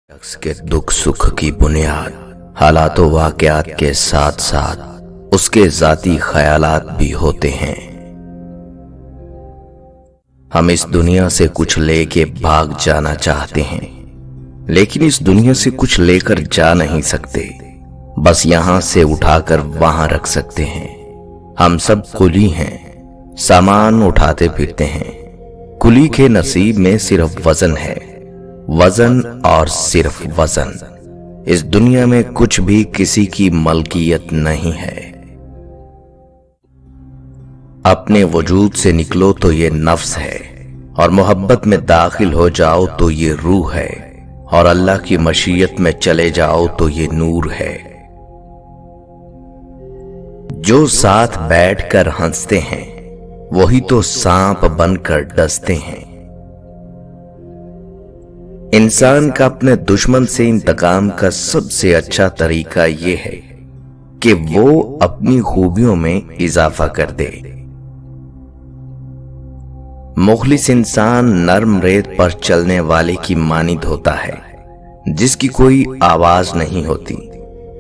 शख्स के दुख सुख की बुनियाद हालात व वाक़यात के साथ साथ उसके ज़ाती ख्यालात भी होते हैं। हम इस दुनिया से कुछ लेके भाग जाना चाहते हैं, लेकिन इस दुनिया से कुछ लेकर जा नहीं सकते, बस यहां से उठाकर वहां रख सकते हैं। हम सब कुली हैं, सामान उठाते फिरते हैं। कुली के नसीब में सिर्फ वजन है, वजन और सिर्फ वजन। इस दुनिया में कुछ भी किसी की मलकियत नहीं है। अपने वजूद से निकलो तो ये नफ्स है, और मोहब्बत में दाखिल हो जाओ तो ये रूह है, और अल्लाह की मशीयत में चले जाओ तो ये नूर है। जो साथ बैठकर हंसते हैं वही तो सांप बनकर डसते हैं। इंसान का अपने दुश्मन से इंतकाम का सबसे अच्छा तरीका यह है कि वो अपनी खूबियों में इजाफा कर दे। मुखलिस इंसान नर्म रेत पर चलने वाले की मानिंद होता है, जिसकी कोई आवाज नहीं होती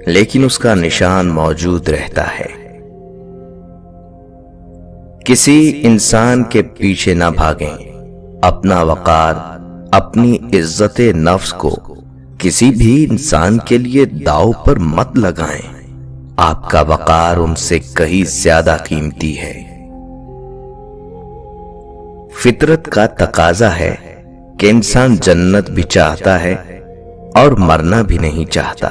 लेकिन उसका निशान मौजूद रहता है। किसी इंसान के पीछे ना भागें। अपना वकार, अपनी इज्जत नफ्स को किसी भी इंसान के लिए दांव पर मत लगाएं। आपका वकार उनसे कहीं ज्यादा कीमती है। फितरत का तकाजा है कि इंसान जन्नत भी चाहता है और मरना भी नहीं चाहता।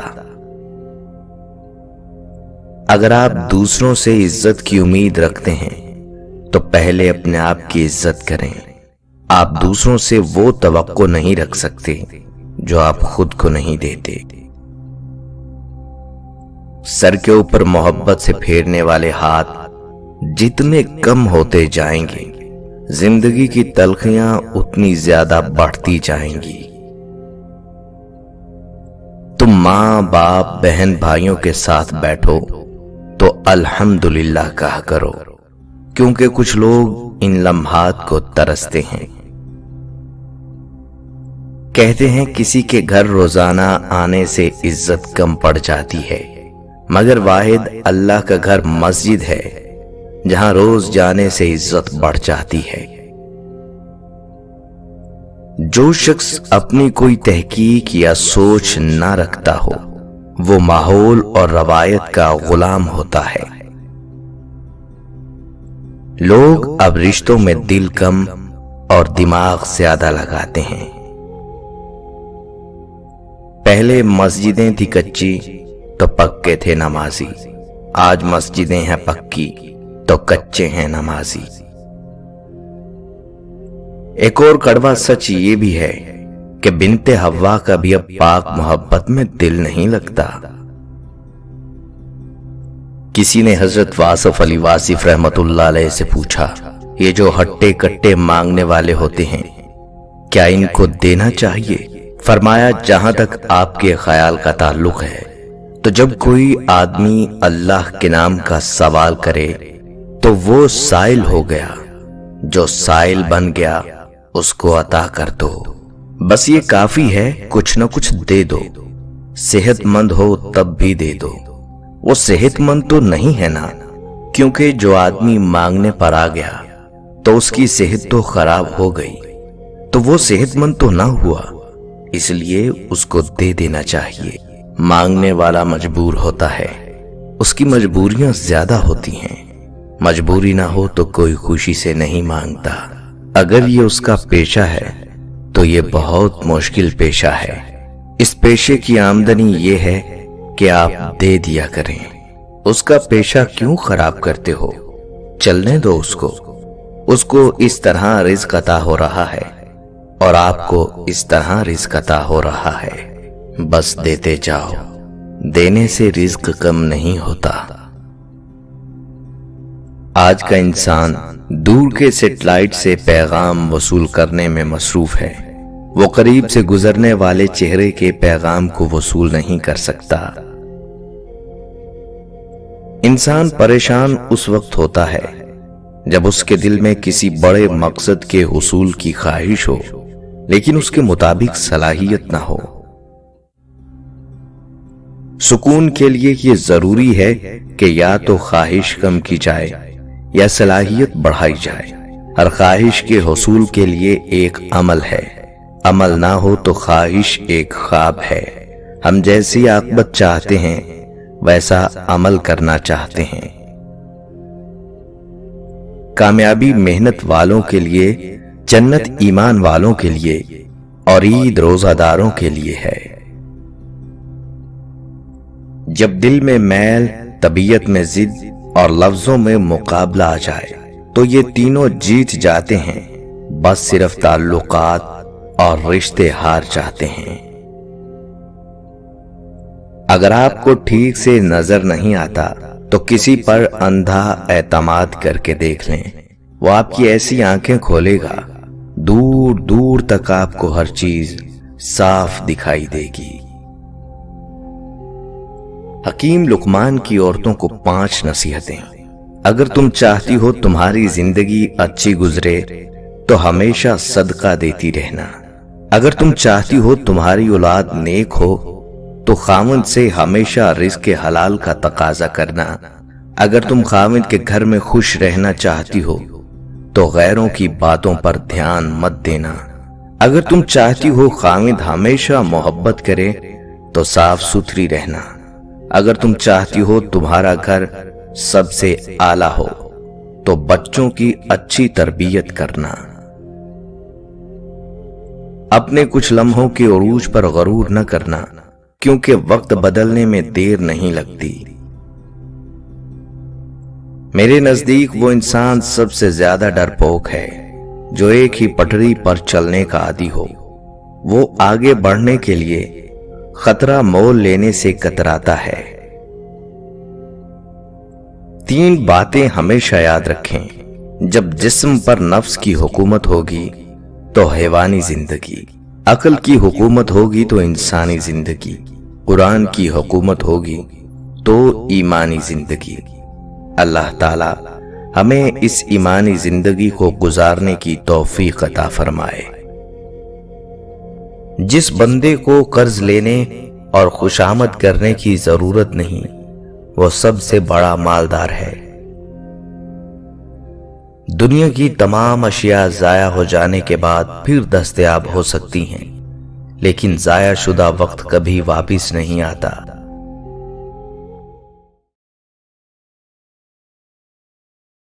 अगर आप दूसरों से इज्जत की उम्मीद रखते हैं तो पहले अपने आप की इज्जत करें। आप दूसरों से वो तवक्को नहीं रख सकते जो आप खुद को नहीं देते। सर के ऊपर मोहब्बत से फेरने वाले हाथ जितने कम होते जाएंगे, जिंदगी की तलखियां उतनी ज्यादा बढ़ती जाएंगी। तुम मां बाप बहन भाइयों के साथ बैठो तो अल्हम्दुलिल्लाह कहा करो, क्योंकि कुछ लोग इन लम्हात को तरसते हैं। कहते हैं किसी के घर रोजाना आने से इज्जत कम पड़ जाती है, मगर वाहिद अल्लाह का घर मस्जिद है जहां रोज जाने से इज्जत बढ़ जाती है। जो शख्स अपनी कोई तहकीक या सोच ना रखता हो वो माहौल और रवायत का गुलाम होता है। लोग अब रिश्तों में दिल कम और दिमाग ज्यादा लगाते हैं। पहले मस्जिदें थी कच्ची तो पक्के थे नमाजी, आज मस्जिदें हैं पक्की तो कच्चे हैं नमाजी। एक और कड़वा सच ये भी है कि बिनते हव्वा का भी अब पाक मोहब्बत में दिल नहीं लगता। किसी ने हजरत वासिफ अली वासिफ रहमतुल्लाह अलैह से पूछा, ये जो हट्टे कट्टे मांगने वाले होते हैं क्या इनको देना चाहिए? फरमाया, जहां तक आपके ख्याल का ताल्लुक है तो जब कोई आदमी अल्लाह के नाम का सवाल करे तो वो साइल हो गया, जो साइल बन गया उसको अता कर दो। बस ये काफी है, कुछ न कुछ दे दो। सेहतमंद हो तब भी दे दो। वो सेहतमंद तो नहीं है ना, क्योंकि जो आदमी मांगने पर आ गया तो उसकी सेहत तो खराब हो गई, तो वो सेहतमंद तो ना हुआ, इसलिए उसको दे देना चाहिए। मांगने वाला मजबूर होता है, उसकी मजबूरियां ज्यादा होती हैं। मजबूरी ना हो तो कोई खुशी से नहीं मांगता। अगर ये उसका पेशा है तो ये बहुत मुश्किल पेशा है। इस पेशे की आमदनी ये है कि आप दे दिया करें। उसका पेशा क्यों खराब करते हो? चलने दो उसको इस तरह रिज़्क़ अता हो रहा है और आपको इस तरह रिज़्क़ अता हो रहा है। बस देते जाओ, देने से रिज़्क़ कम नहीं होता। आज का इंसान दूर के सैटेलाइट से पैगाम वसूल करने में मसरूफ है। वो करीब से गुजरने वाले चेहरे के पैगाम को वसूल नहीं कर सकता। इंसान परेशान उस वक्त होता है जब उसके दिल में किसी बड़े मकसद के हुसूल की ख्वाहिश हो, लेकिन उसके मुताबिक सलाहियत ना हो। سکون کے لیے یہ ضروری ہے کہ یا تو خواہش کم کی جائے یا صلاحیت بڑھائی جائے۔ ہر خواہش کے حصول کے لیے ایک عمل ہے، عمل نہ ہو تو خواہش ایک خواب ہے۔ ہم جیسی عاقبت چاہتے ہیں ویسا عمل کرنا چاہتے ہیں۔ کامیابی محنت والوں کے لیے، جنت ایمان والوں کے لیے، اور عید روزہ داروں کے لیے ہے۔ جب دل میں میل، طبیعت میں ضد اور لفظوں میں مقابلہ آ جائے تو یہ تینوں جیت جاتے ہیں، بس صرف تعلقات اور رشتے ہار جاتے ہیں۔ اگر آپ کو ٹھیک سے نظر نہیں آتا تو کسی پر اندھا اعتماد کر کے دیکھ لیں، وہ آپ کی ایسی آنکھیں کھولے گا، دور دور تک آپ کو ہر چیز صاف دکھائی دے گی۔ حکیم لقمان کی عورتوں کو 5 نصیحتیں۔ اگر تم چاہتی ہو تمہاری زندگی اچھی گزرے تو ہمیشہ صدقہ دیتی رہنا۔ اگر تم چاہتی ہو تمہاری اولاد نیک ہو تو خاوند سے ہمیشہ رزق حلال کا تقاضا کرنا۔ اگر تم خاوند کے گھر میں خوش رہنا چاہتی ہو تو غیروں کی باتوں پر دھیان مت دینا۔ اگر تم چاہتی ہو خاوند ہمیشہ محبت کرے تو صاف ستھری رہنا۔ اگر تم چاہتی ہو تمہارا گھر سب سے اعلیٰ ہو تو بچوں کی اچھی تربیت کرنا۔ اپنے کچھ لمحوں کے عروج پر غرور نہ کرنا، کیونکہ وقت بدلنے میں دیر نہیں لگتی۔ میرے نزدیک وہ انسان سب سے زیادہ ڈرپوک ہے جو ایک ہی پٹری پر چلنے کا عادی ہو۔ وہ آگے بڑھنے کے لیے خطرہ مول لینے سے کتراتا ہے۔ 3 باتیں ہمیشہ یاد رکھیں۔ جب جسم پر نفس کی حکومت ہوگی تو حیوانی زندگی، عقل کی حکومت ہوگی تو انسانی زندگی، قرآن کی حکومت ہوگی تو ایمانی زندگی۔ اللہ تعالی ہمیں اس ایمانی زندگی کو گزارنے کی توفیق عطا فرمائے۔ جس بندے کو قرض لینے اور خوشامد کرنے کی ضرورت نہیں وہ سب سے بڑا مالدار ہے۔ دنیا کی تمام اشیاء ضائع ہو جانے کے بعد پھر دستیاب ہو سکتی ہیں، لیکن ضائع شدہ وقت کبھی واپس نہیں آتا۔